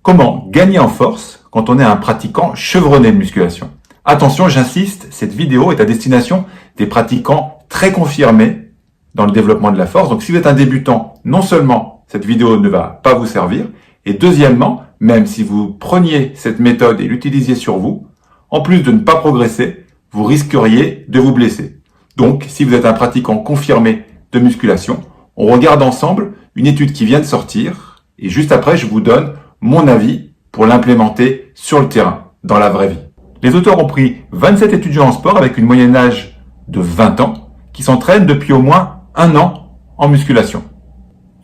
Comment gagner en force quand on est un pratiquant chevronné de musculation? Attention, j'insiste, cette vidéo est à destination des pratiquants très confirmés dans le développement de la force. Donc si vous êtes un débutant, non seulement cette vidéo ne va pas vous servir, et deuxièmement, même si vous preniez cette méthode et l'utilisiez sur vous, en plus de ne pas progresser, vous risqueriez de vous blesser. Donc si vous êtes un pratiquant confirmé de musculation, on regarde ensemble une étude qui vient de sortir, et juste après je vous donne mon avis pour l'implémenter sur le terrain, dans la vraie vie. Les auteurs ont pris 27 étudiants en sport avec une moyenne d'âge de 20 ans qui s'entraînent depuis au moins 1 an en musculation.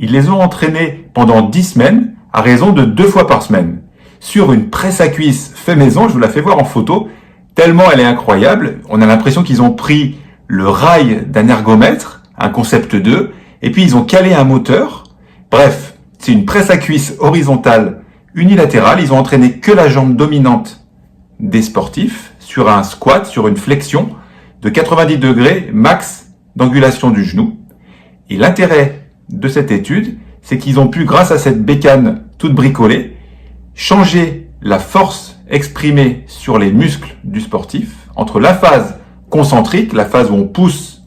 Ils les ont entraînés pendant 10 semaines à raison de 2 fois par semaine sur une presse à cuisse fait maison. Je vous la fais voir en photo, tellement elle est incroyable. On a l'impression qu'ils ont pris le rail d'un ergomètre, un concept 2, et puis ils ont calé un moteur. Bref, c'est une presse à cuisse horizontale unilatérale. Ils ont entraîné que la jambe dominante des sportifs sur un squat, sur une flexion de 90 degrés max d'angulation du genou. Et l'intérêt de cette étude, c'est qu'ils ont pu, grâce à cette bécane toute bricolée, changer la force exprimée sur les muscles du sportif entre la phase concentrique, la phase où on pousse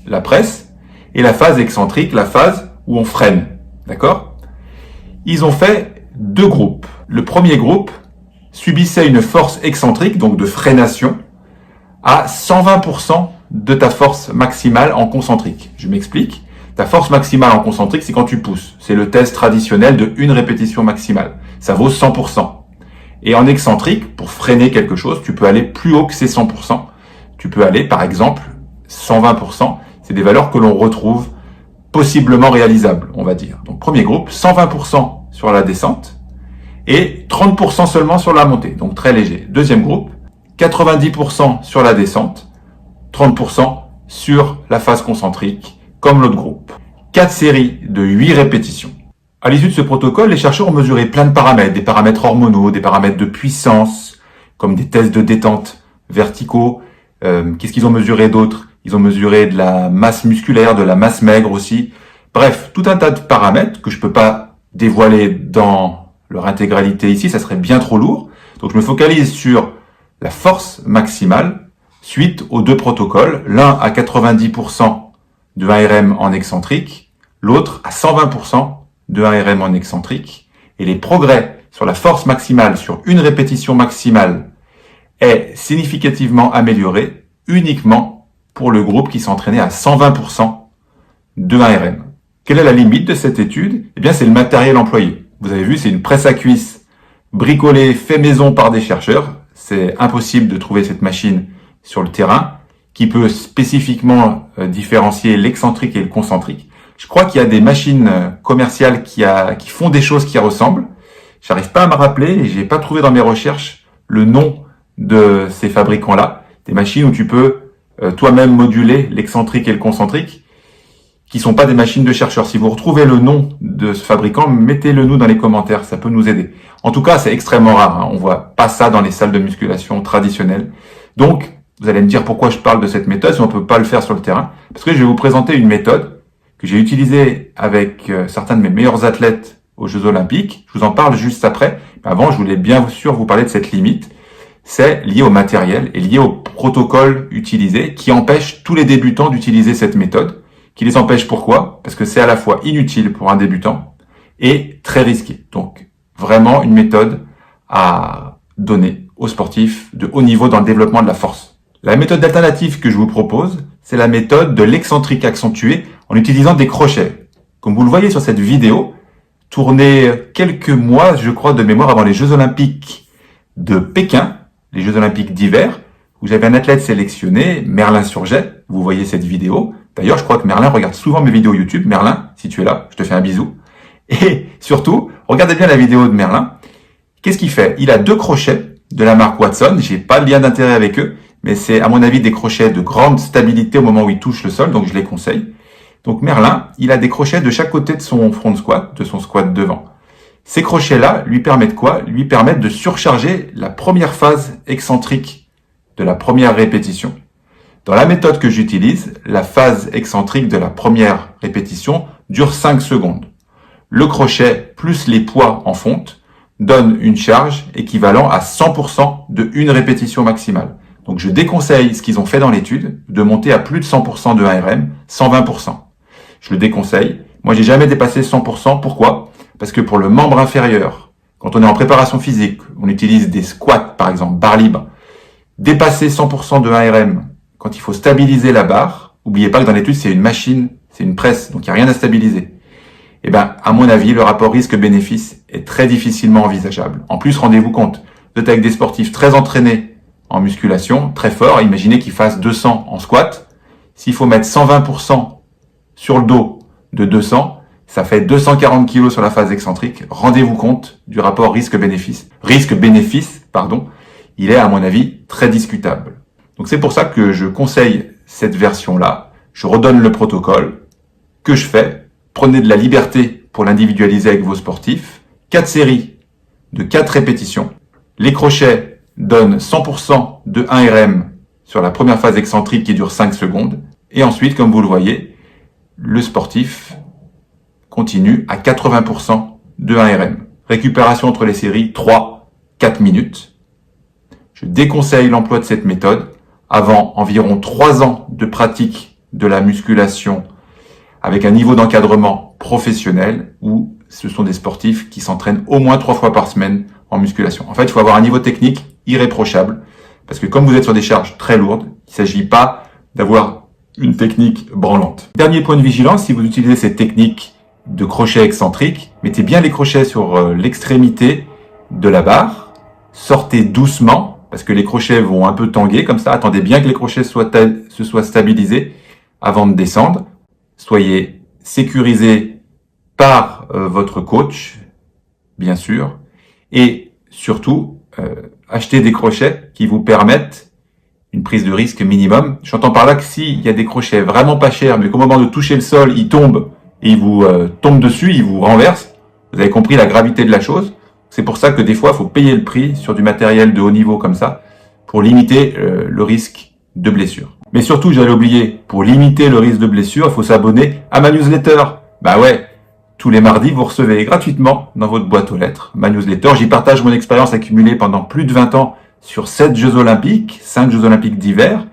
la presse, et la phase excentrique, la phase où on freine. D'accord? Ils ont fait 2 groupes. Le premier groupe subissait une force excentrique, donc de freination, à 120% de ta force maximale en concentrique. Je m'explique. Ta force maximale en concentrique, c'est quand tu pousses. C'est le test traditionnel de 1 répétition maximale. Ça vaut 100%. Et en excentrique, pour freiner quelque chose, tu peux aller plus haut que ces 100%. Tu peux aller, par exemple, 120%. C'est des valeurs que l'on retrouve possiblement réalisables, on va dire. Donc, premier groupe, 120% sur la descente et 30% seulement sur la montée. Donc, très léger. Deuxième groupe, 90% sur la descente, 30% sur la phase concentrique, comme l'autre groupe. 4 séries de 8 répétitions. À l'issue de ce protocole, les chercheurs ont mesuré plein de paramètres, des paramètres hormonaux, des paramètres de puissance, comme des tests de détente verticaux. Qu'est-ce qu'ils ont mesuré d'autre? Ils ont mesuré de la masse musculaire, de la masse maigre aussi. Bref, tout un tas de paramètres que je peux pas dévoiler dans leur intégralité ici, ça serait bien trop lourd. Donc je me focalise sur la force maximale suite aux 2 protocoles, l'un à 90% de 1 RM en excentrique, l'autre à 120% de 1 RM en excentrique. Et les progrès sur la force maximale sur une répétition maximale est significativement amélioré uniquement pour le groupe qui s'entraînait à 120% de 1 RM. Quelle est la limite de cette étude? Eh bien, c'est le matériel employé. Vous avez vu, c'est une presse à cuisse bricolée, fait maison par des chercheurs. C'est impossible de trouver cette machine sur le terrain qui peut spécifiquement différencier l'excentrique et le concentrique. Je crois qu'il y a des machines commerciales qui font des choses qui ressemblent. J'arrive pas à me rappeler et j'ai pas trouvé dans mes recherches le nom de ces fabricants-là. Des machines où tu peux toi-même moduler l'excentrique et le concentrique, qui sont pas des machines de chercheurs. Si vous retrouvez le nom de ce fabricant, mettez-le nous dans les commentaires, ça peut nous aider. En tout cas, c'est extrêmement rare, hein. On voit pas ça dans les salles de musculation traditionnelles. Donc, vous allez me dire pourquoi je parle de cette méthode si on peut pas le faire sur le terrain. Parce que je vais vous présenter une méthode que j'ai utilisée avec certains de mes meilleurs athlètes aux Jeux Olympiques. Je vous en parle juste après. Mais avant, je voulais bien sûr vous parler de cette limite. C'est lié au matériel et lié au protocole utilisé qui empêche tous les débutants d'utiliser cette méthode. Qui les empêche pourquoi? Parce que c'est à la fois inutile pour un débutant et très risqué. Donc, vraiment une méthode à donner aux sportifs de haut niveau dans le développement de la force. La méthode alternative que je vous propose, c'est la méthode de l'excentrique accentué en utilisant des crochets. Comme vous le voyez sur cette vidéo, tournée quelques mois, je crois, de mémoire avant les Jeux Olympiques de Pékin, les Jeux Olympiques d'hiver, où j'avais un athlète sélectionné, Merlin Surget. Vous voyez cette vidéo. D'ailleurs, je crois que Merlin regarde souvent mes vidéos YouTube. Merlin, si tu es là, je te fais un bisou. Et surtout, regardez bien la vidéo de Merlin. Qu'est-ce qu'il fait? Il a 2 crochets de la marque Watson. J'ai pas de lien d'intérêt avec eux, mais c'est à mon avis des crochets de grande stabilité au moment où il touche le sol, donc je les conseille. Donc Merlin, il a des crochets de chaque côté de son front squat, de son squat devant. Ces crochets-là lui permettent quoi? Lui permettent de surcharger la première phase excentrique de la première répétition. Dans la méthode que j'utilise, la phase excentrique de la première répétition dure 5 secondes. Le crochet plus les poids en fonte donne une charge équivalent à 100% de une répétition maximale. Donc je déconseille ce qu'ils ont fait dans l'étude, de monter à plus de 100% de 1RM, 120%. Je le déconseille. Moi, j'ai jamais dépassé 100%. Pourquoi? Parce que pour le membre inférieur, quand on est en préparation physique, on utilise des squats, par exemple, barre libre, dépasser 100% de 1RM, quand il faut stabiliser la barre, n'oubliez pas que dans l'étude, c'est une machine, c'est une presse, donc il n'y a rien à stabiliser. Eh ben, à mon avis, le rapport risque-bénéfice est très difficilement envisageable. En plus, rendez-vous compte, vous êtes avec des sportifs très entraînés en musculation, très forts. Imaginez qu'ils fassent 200 en squat. S'il faut mettre 120% sur le dos de 200, ça fait 240 kg sur la phase excentrique. Rendez-vous compte du rapport risque-bénéfice. Risque-bénéfice, pardon, il est à mon avis très discutable. Donc c'est pour ça que je conseille cette version-là. Je redonne le protocole que je fais. Prenez de la liberté pour l'individualiser avec vos sportifs. 4 séries de 4 répétitions. Les crochets donnent 100% de 1RM sur la première phase excentrique qui dure 5 secondes. Et ensuite, comme vous le voyez, le sportif continue à 80% de 1RM. Récupération entre les séries, 3-4 minutes. Je déconseille l'emploi de cette méthode avant environ 3 ans de pratique de la musculation avec un niveau d'encadrement professionnel où ce sont des sportifs qui s'entraînent au moins 3 fois par semaine en musculation. En fait, il faut avoir un niveau technique irréprochable parce que comme vous êtes sur des charges très lourdes, il ne s'agit pas d'avoir une technique branlante. Dernier point de vigilance, si vous utilisez cette technique de crochet excentrique, mettez bien les crochets sur l'extrémité de la barre, sortez doucement parce que les crochets vont un peu tanguer comme ça. Attendez bien que les crochets se soient stabilisés avant de descendre. Soyez sécurisé par votre coach, bien sûr, et surtout, achetez des crochets qui vous permettent une prise de risque minimum. J'entends par là que s'il y a des crochets vraiment pas chers, mais qu'au moment de toucher le sol, ils tombent et ils vous tombent dessus, ils vous renversent, vous avez compris la gravité de la chose. C'est pour ça que des fois, il faut payer le prix sur du matériel de haut niveau comme ça pour limiter le risque de blessure. Mais surtout, j'allais oublier, pour limiter le risque de blessure, il faut s'abonner à ma newsletter. Bah ouais, tous les mardis, vous recevez gratuitement dans votre boîte aux lettres ma newsletter. J'y partage mon expérience accumulée pendant plus de 20 ans sur 7 Jeux Olympiques, 5 Jeux Olympiques d'hiver,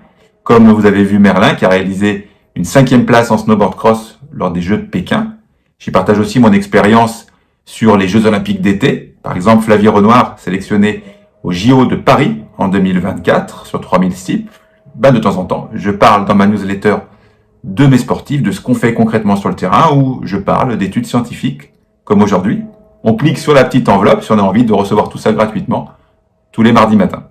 comme vous avez vu Merlin qui a réalisé une 5e place en snowboard cross lors des Jeux de Pékin. J'y partage aussi mon expérience sur les Jeux Olympiques d'été. Par exemple, Flavie Renoir, sélectionné au JO de Paris en 2024 sur 3000 steeps. De temps en temps, je parle dans ma newsletter de mes sportifs, de ce qu'on fait concrètement sur le terrain, où je parle d'études scientifiques, comme aujourd'hui. On clique sur la petite enveloppe si on a envie de recevoir tout ça gratuitement, tous les mardis matins.